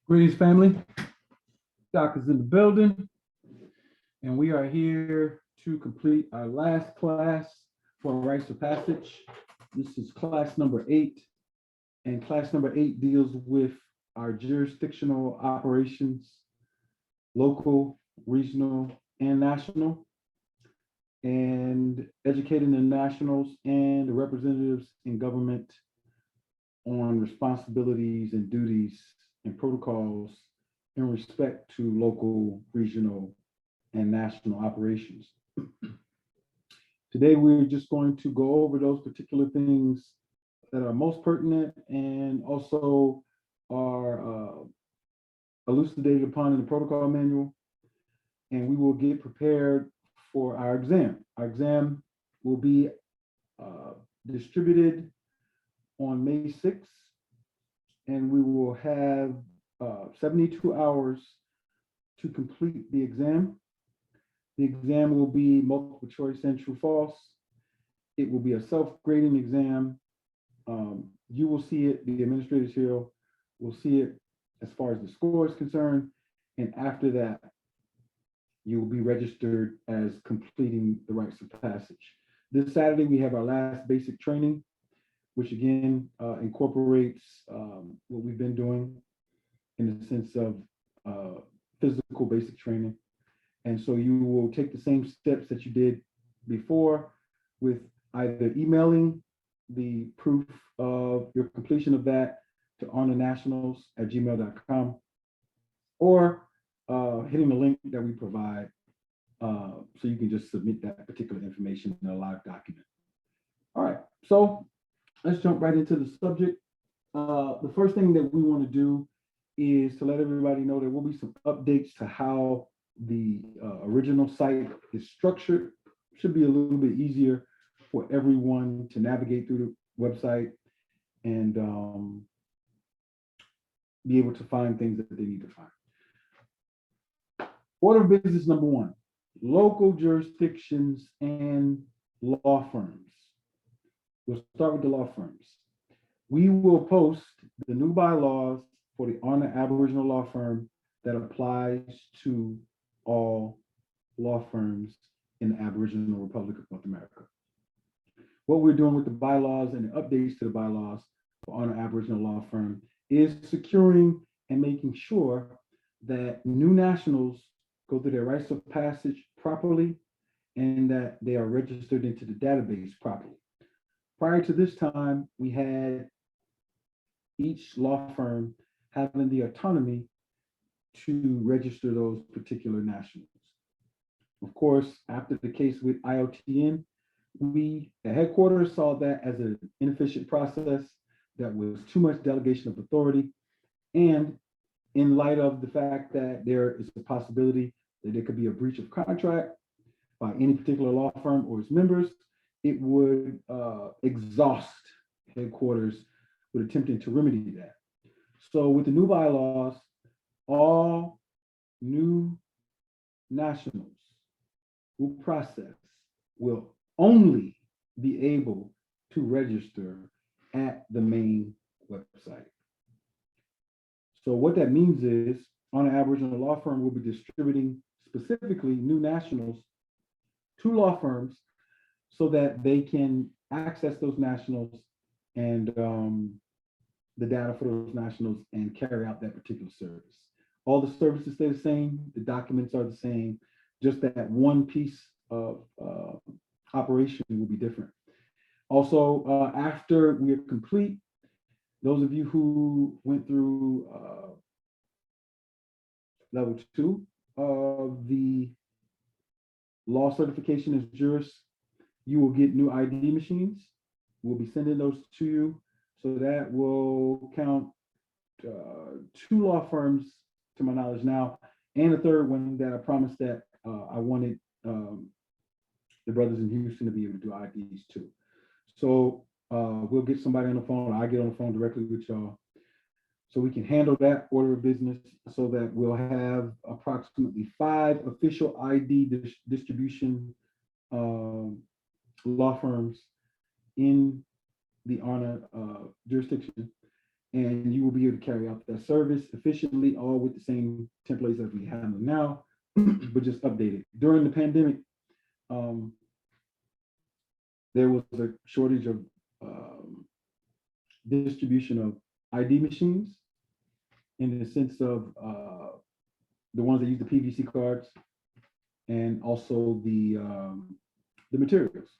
Greetings, family. Doc is in the building, and we are here to complete our last class for Rites of Passage. This is class number 8, and class number 8 deals with our jurisdictional operations, local, regional, and national, and educating the nationals and the representatives in government on responsibilities and duties and protocols in respect to local, regional, and national operations. Today, we're just going to go over those particular things that are most pertinent and also are elucidated upon in the protocol manual, and we will get prepared for our exam. Our exam will be distributed on May 6th, and we will have 72 hours to complete the exam. The exam will be multiple choice and true false. It will be a self-grading exam. You will see it, the administrators here will see it as far as the score is concerned. And after that, you will be registered as completing the rites of passage. This Saturday, we have our last basic training, which again incorporates what we've been doing in the sense of physical basic training. And so you will take the same steps that you did before with either emailing the proof of your completion of that to honornationals@gmail.com or hitting the link that we provide so you can just submit that particular information in a live document. All right, so let's jump right into the subject. The first thing that we want to do is to let everybody know there will be some updates to how the original site is structured. Should be a little bit easier for everyone to navigate through the website and be able to find things that they need to find. Order of business number 1, local jurisdictions and law firms. We'll start with the law firms. We will post the new bylaws for the Honor Aboriginal Law Firm that applies to all law firms in the Aboriginal Republic of North America. What we're doing with the bylaws and the updates to the bylaws for Honor Aboriginal Law Firm is securing and making sure that new nationals go through their rites of passage properly and that they are registered into the database properly. Prior to this time, we had each law firm having the autonomy to register those particular nationals. Of course, after the case with IOTN, we at headquarters saw that as an inefficient process that was too much delegation of authority. And in light of the fact that there is a possibility that there could be a breach of contract by any particular law firm or its members, it would exhaust headquarters with attempting to remedy that. So with the new bylaws, all new nationals who process will only be able to register at the main website. So what that means is Honor Aboriginal Law Firm will be distributing specifically new nationals to law firms so that they can access those nationals and the data for those nationals and carry out that particular service. All the services stay the same, the documents are the same, just that one piece of operation will be different. Also, after we are complete, those of you who went through level 2 of the law certification as jurist, you will get new ID machines. We'll be sending those to you. So that will count 2 law firms to my knowledge now, and a third one that I promised that I wanted the brothers in Houston to be able to do IDs too. So we'll get somebody on the phone, or I get on the phone directly with y'all, so we can handle that order of business so that we'll have approximately 5 official ID distribution law firms in the Honor jurisdiction. and you will be able to carry out that service efficiently, all with the same templates as we have them now, but just updated. During the pandemic, um, there was a shortage of distribution of ID machines in the sense of the ones that use the PVC cards, and also the materials.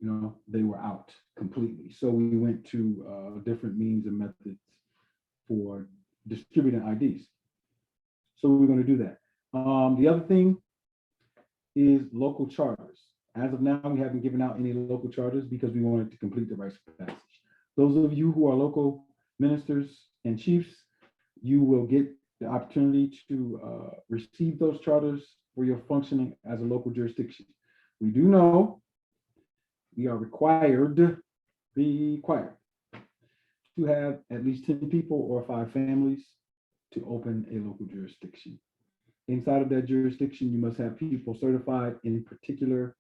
You know, they were out completely. So we went to different means and methods for distributing IDs. So we're going to do that. The other thing is local charters. As of now, we haven't given out any local charters because we wanted to complete the rites of passage. Those of you who are local ministers and chiefs, you will get the opportunity to receive those charters for your functioning as a local jurisdiction. We do know we are required to have at least 10 people or 5 families to open a local jurisdiction. Inside of that jurisdiction, you must have people certified in particular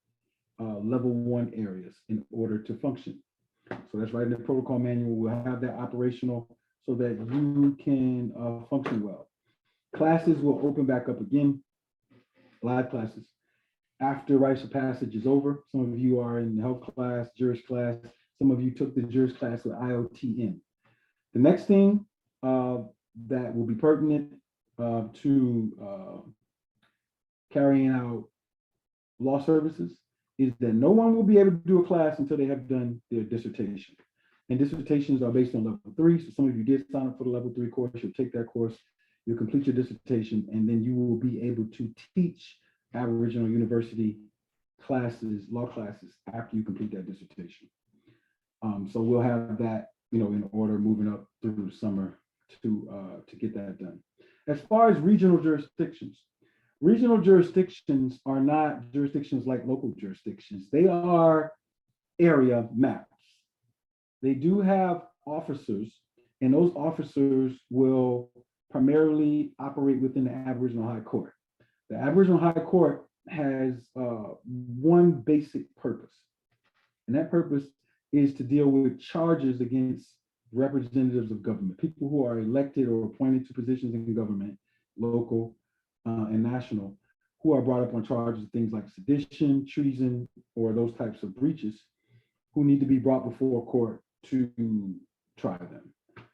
level 1 areas in order to function. So that's right in the protocol manual. We'll have that operational so that you can function well. Classes will open back up again, live classes, after rites of passage is over. Some of you are in the health class, juris class. Some of you took the juris class with IOTN. The next thing that will be pertinent to carrying out law services is that no one will be able to do a class until they have done their dissertation. And dissertations are based on level 3. So some of you did sign up for the level 3 course. You'll take that course, you'll complete your dissertation, and then you will be able to teach Aboriginal University classes, law classes, after you complete that dissertation. So we'll have that, you know, in order moving up through the summer to get that done. As far as regional jurisdictions are not jurisdictions like local jurisdictions. They are area maps. They do have officers, and those officers will primarily operate within the Aboriginal High Court. The Aboriginal High Court has one basic purpose, and that purpose is to deal with charges against representatives of government, people who are elected or appointed to positions in government, local and national, who are brought up on charges of things like sedition, treason, or those types of breaches, who need to be brought before court to try them.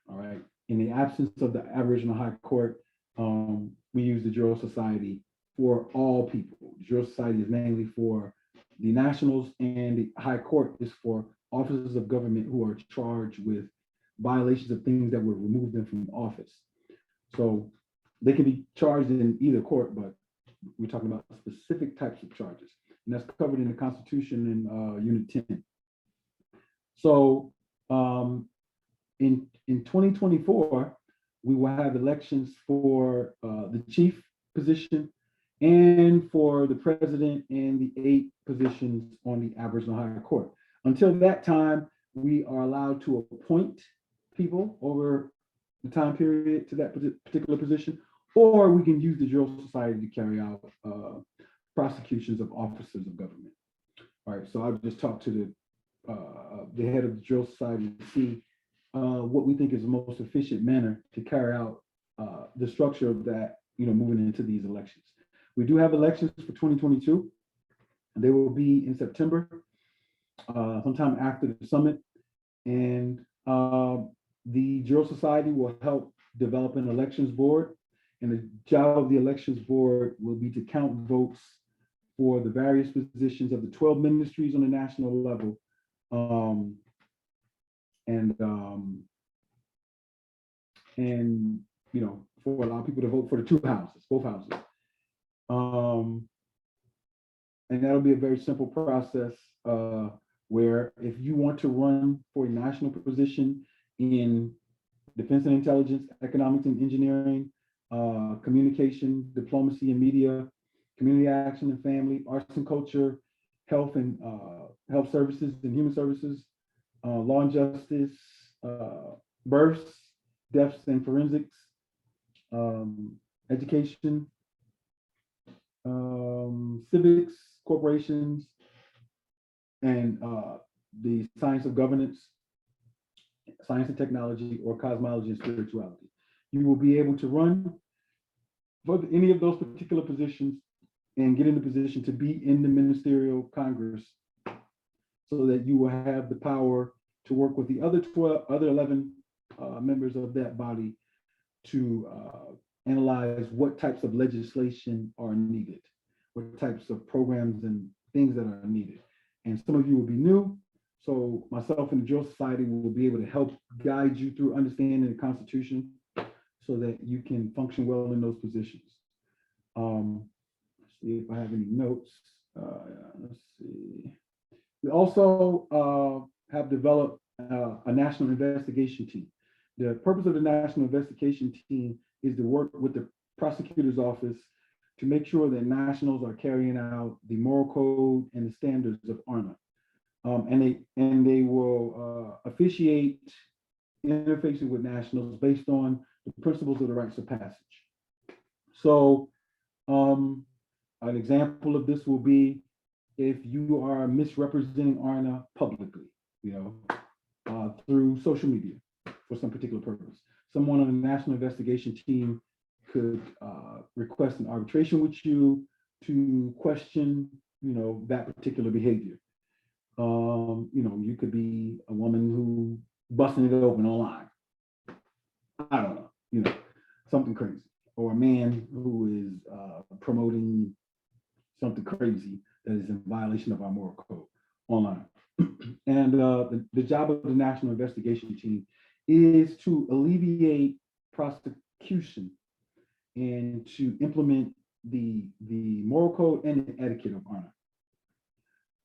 All right. In the absence of the Aboriginal High Court, we use the Jural Society for all people. The Jural Society is mainly for the nationals, and the High Court is for officers of government who are charged with violations of things that would remove them from office. So they can be charged in either court, but we're talking about specific types of charges, and that's covered in the Constitution in Unit 10. So in 2024, we will have elections for the chief position and for the president and the 8 positions on the Aboriginal High Court. Until that time, we are allowed to appoint people over the time period to that particular position, or we can use the Jural Society to carry out prosecutions of officers of government. All right, so I'll just talk to the head of the Jural Society to see what we think is the most efficient manner to carry out the structure of that, you know, moving into these elections. We do have elections for 2022, and they will be in September, sometime after the summit. And the Jural Society will help develop an elections board, and the job of the elections board will be to count votes for the various positions of the 12 ministries on the national level, and you know, for a lot of people to vote for the 2 houses, both houses. And that'll be a very simple process where if you want to run for a national position in defense and intelligence, economics and engineering, communication, diplomacy and media, community action and family, arts and culture, health and health services and human services, law and justice, births, deaths and forensics, education, civics, corporations, and the science of governance, science and technology, or cosmology and spirituality. You will be able to run for any of those particular positions and get in the position to be in the ministerial Congress so that you will have the power to work with the other 11 members of that body to analyze what types of legislation are needed, what types of programs and things that are needed. And some of you will be new, so myself and the Jural Society will be able to help guide you through understanding the Constitution so that you can function well in those positions. Let's see if I have any notes. Let's see. We also have developed a national investigation team. The purpose of the national investigation team is to work with the prosecutor's office to make sure that nationals are carrying out the moral code and the standards of ARNA. And they will officiate interfacing with nationals based on the principles of the rites of passage. So an example of this will be if you are misrepresenting ARNA publicly, through social media for some particular purpose. Someone on the national investigation team could request an arbitration with you to question, that particular behavior. You could be a woman who busting it open online. I don't know, something crazy. Or a man who is promoting something crazy that is in violation of our moral code online. And the job of the National Investigation Team is to alleviate prosecution and to implement the moral code and the etiquette of ARNA.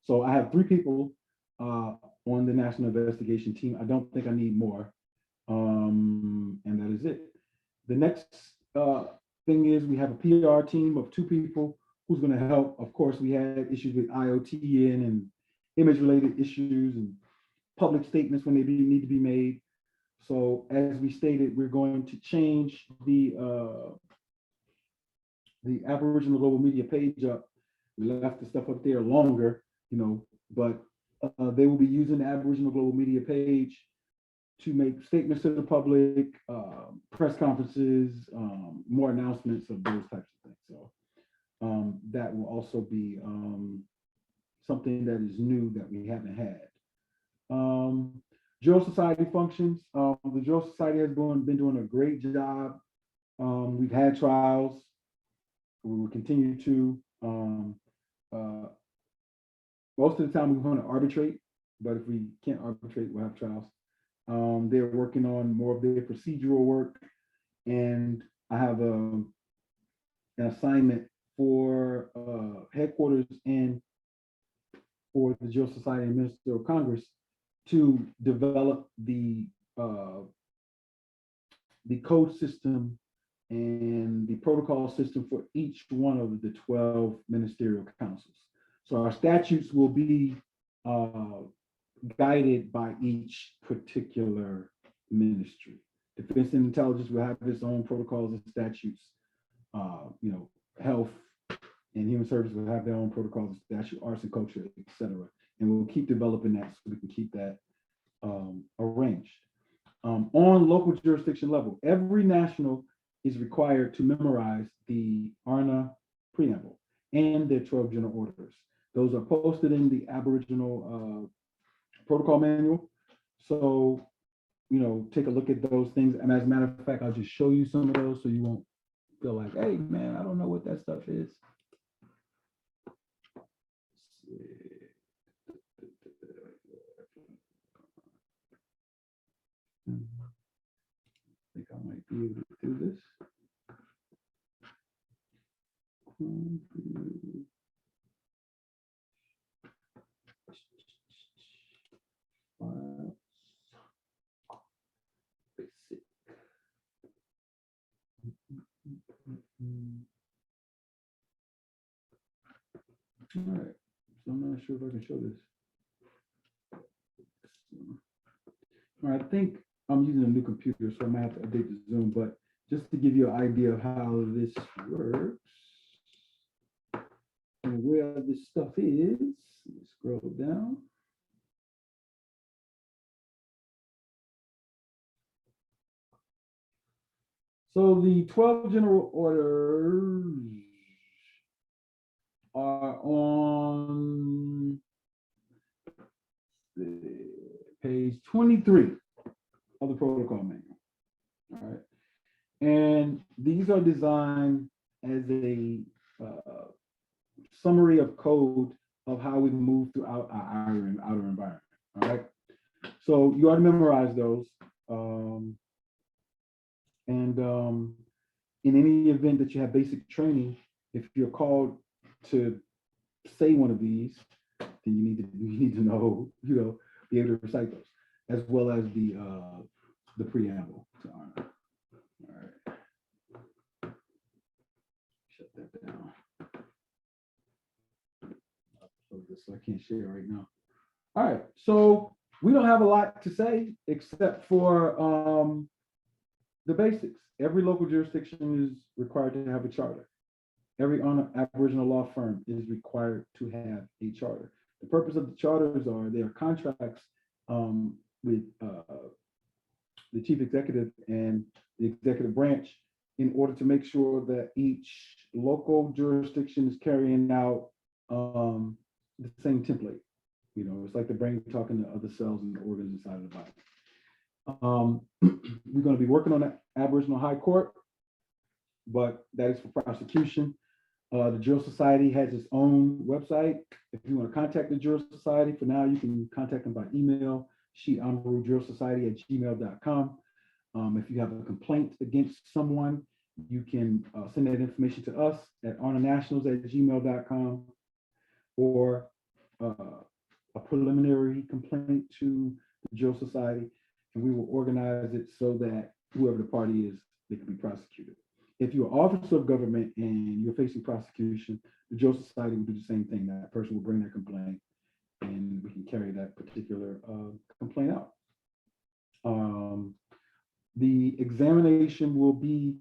So I have 3 people on the National Investigation Team. I don't think I need more. And that is it. The next thing is we have a PR team of 2 people who's going to help. Of course, we had issues with IoT and image-related issues and public statements when they need to be made. So as we stated, we're going to change the Aboriginal Global Media page up. We left the stuff up there longer, but they will be using the Aboriginal Global Media page to make statements to the public, press conferences, more announcements of those types of things. So that will also be something that is new that we haven't had. Jural Society functions. The Jural Society has been doing a great job. We've had trials. We will continue to. Most of the time we want to arbitrate, but if we can't arbitrate, we'll have trials. They're working on more of their procedural work, and I have an assignment for headquarters and for the Jural Society and Ministerial Congress to develop the code system and the protocol system for each one of the 12 ministerial councils. So our statutes will be guided by each particular ministry. Defense and intelligence will have its own protocols and statutes. Health and human services will have their own protocols and statutes, arts and culture, etc. And we'll keep developing that so we can keep that arranged. On local jurisdiction level, every national is required to memorize the ARNA preamble and their 12 general orders. Those are posted in the Aboriginal protocol manual. So, take a look at those things. And as a matter of fact, I'll just show you some of those so you won't feel like, hey, man, I don't know what that stuff is. I think I might be able to do this. Basic. All right, so I'm not sure if I can show this. All right, I think I'm using a new computer, so I might have to update the Zoom, but just to give you an idea of how this works and where this stuff is, let's scroll down. So the 12 general orders are on page 23 of the protocol manual. All right. And these are designed as a summary of code of how we move throughout our outer environment. All right. So you ought to memorize those. In any event that you have basic training, if you're called to say one of these, then you need to know, be able to recite those, as well as the preamble to honor. All right. Shut that down. So I can't share right now. All right. So we don't have a lot to say except for the basics. Every local jurisdiction is required to have a charter. Every Aboriginal law firm is required to have a charter. The purpose of the charters are they are contracts with the chief executive and the executive branch in order to make sure that each local jurisdiction is carrying out the same template. It's like the brain talking to other cells and organs inside of the body. We're going to be working on the Aboriginal High Court, but that is for prosecution. The Jural Society has its own website. If you want to contact the Jural Society, for now, you can contact them by email, juralsociety@gmail.com. If you have a complaint against someone, you can send that information to us at arnanationals@gmail.com, or a preliminary complaint to the Jural Society, and we will organize it so that whoever the party is, they can be prosecuted. If you're an officer of government and you're facing prosecution, the Jural Society will do the same thing. That person will bring their complaint, and we can carry that particular complaint out. The examination will be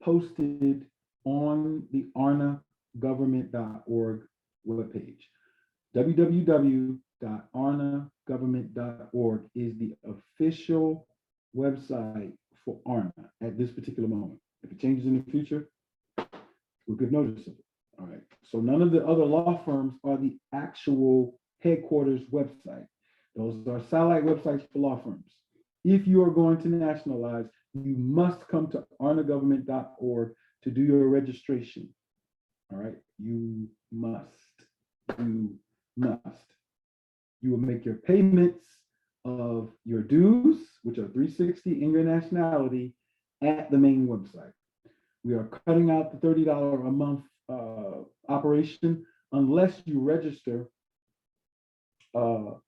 posted on the arnagovernment.org webpage. www.arnagovernment.org is the official website for ARNA at this particular moment. If it changes in the future, we'll give notice of it. All right. So none of the other law firms are the actual headquarters website. Those are satellite websites for law firms. If you are going to nationalize, you must come to arnagovernment.org to do your registration. All right. You must. You will make your payments of your dues, which are $360 in your nationality, at the main website. We are cutting out the $30 a month operation unless you register at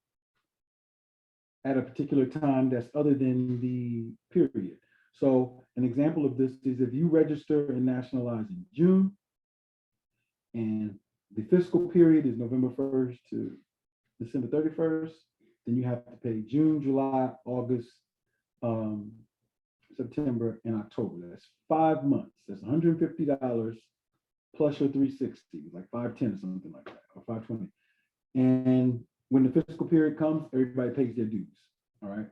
a particular time that's other than the period. So an example of this is if you register and nationalize in June, and the fiscal period is November 1st to December 31st, then you have to pay June, July, August, September, and October. That's 5 months. That's $150 plus your 360, like 510 or something like that, or 520. And when the fiscal period comes, everybody pays their dues. All right.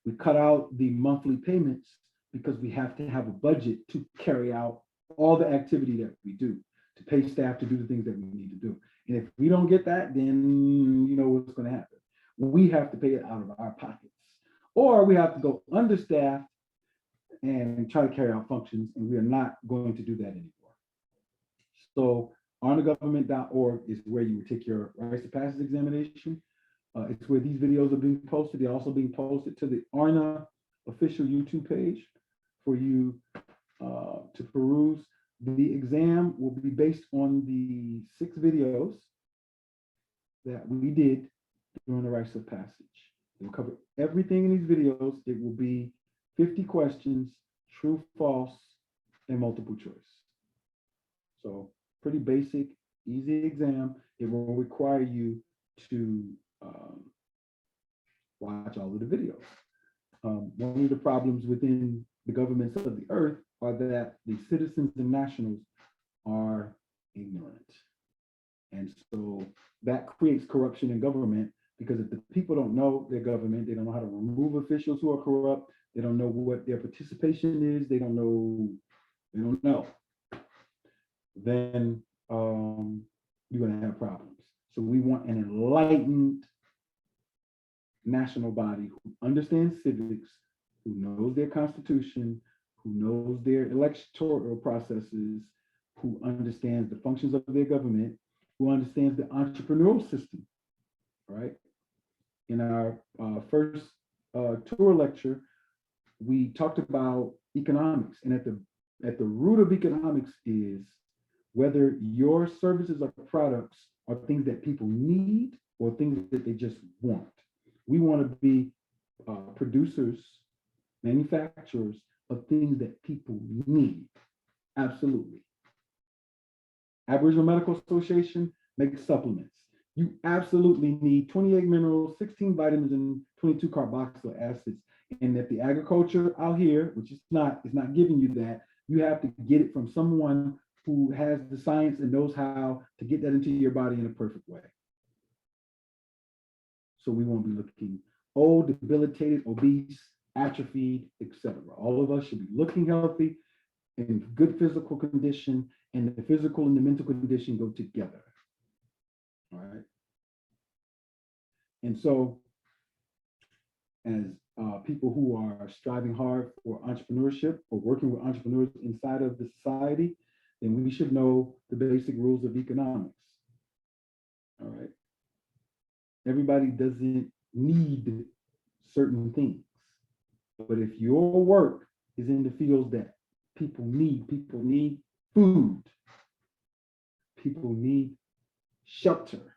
We cut out the monthly payments because we have to have a budget to carry out all the activity that we do, to pay staff to do the things that we need to do. And if we don't get that, then you know what's going to happen. We have to pay it out of our pockets, or we have to go understaffed and try to carry out functions, and we are not going to do that anymore. So arnagovernment.org is where you would take your Rites of Passage examination. It's where these videos are being posted. They're also being posted to the ARNA official YouTube page for you to peruse. The exam will be based on the 6 videos that we did during the Rites of Passage. It will cover everything in these videos. It will be 50 questions, true, false, and multiple choice. So pretty basic, easy exam. It will require you to watch all of the videos. One of the problems within the governments of the earth are that the citizens and nationals are ignorant. And so that creates corruption in government, because if the people don't know their government, they don't know how to remove officials who are corrupt, They don't know what their participation is. They don't know. Then you're going to have problems. So we want an enlightened national body who understands civics, who knows their constitution, who knows their electoral processes, who understands the functions of their government, who understands the entrepreneurial system, right? In our first tour lecture, we talked about economics, and at the root of economics is whether your services or products are things that people need or things that they just want. We want to be producers, manufacturers of things that people need. Absolutely. Aboriginal Medical Association makes supplements. You absolutely need 28 minerals, 16 vitamins, and 22 carboxylic acids. And that the agriculture out here, which is not giving you that, you have to get it from someone who has the science and knows how to get that into your body in a perfect way. So we won't be looking old, debilitated, obese, atrophied, etc. All of us should be looking healthy, in good physical condition, and the physical and the mental condition go together. All right. And so, as people who are striving hard for entrepreneurship or working with entrepreneurs inside of the society, then we should know the basic rules of economics. All right. Everybody doesn't need certain things, but if your work is in the fields that people need food, people need shelter,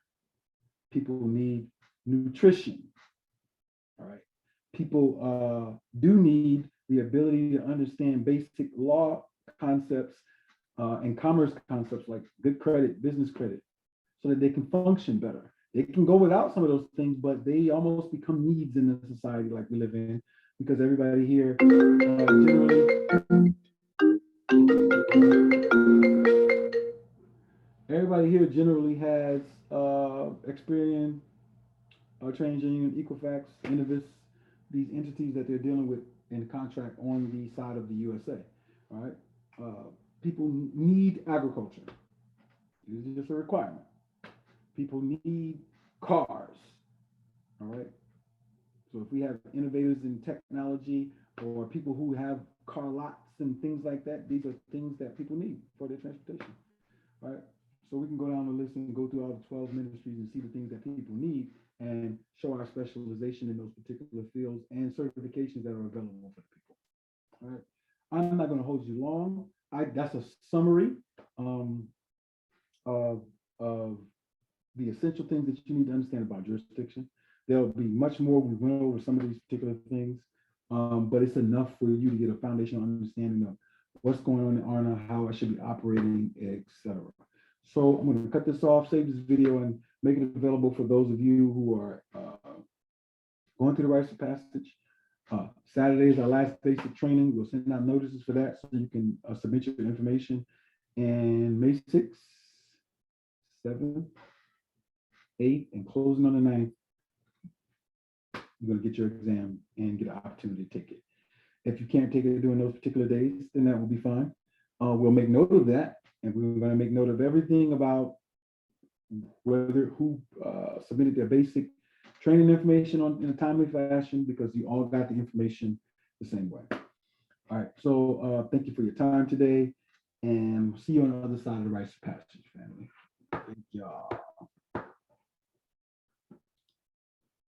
people need nutrition, all right? People do need the ability to understand basic law concepts and commerce concepts like good credit, business credit, so that they can function better. They can go without some of those things, but they almost become needs in the society like we live in, because everybody here generally has Experian, TransUnion, Equifax, Innovis, these entities that they're dealing with in contract on the side of the USA. All right, people need agriculture. This is just a requirement. People need cars. All right. So if we have innovators in technology or people who have car lots and things like that, these are things that people need for their transportation. All right. So we can go down the list and go through all the 12 ministries and see the things that people need and show our specialization in those particular fields and certifications that are available for the people. All right. I'm not going to hold you long. That's a summary of the essential things that you need to understand about jurisdiction. There'll be much more. We went over some of these particular things, but it's enough for you to get a foundational understanding of what's going on in ARNA, how I should be operating, etc. So I'm going to cut this off, save this video, and make it available for those of you who are going through the rites of passage. Saturday is our last basic training. We'll send out notices for that so you can submit your information. And May 6th, 7th, 8th, and closing on the 9th, you're going to get your exam and get an opportunity to take it. If you can't take it during those particular days, then that will be fine. We'll make note of that, and we're going to make note of everything about who submitted their basic training information in a timely fashion, because you all got the information the same way. All right, so thank you for your time today, and see you on the other side of the rites of passage, family. Thank y'all.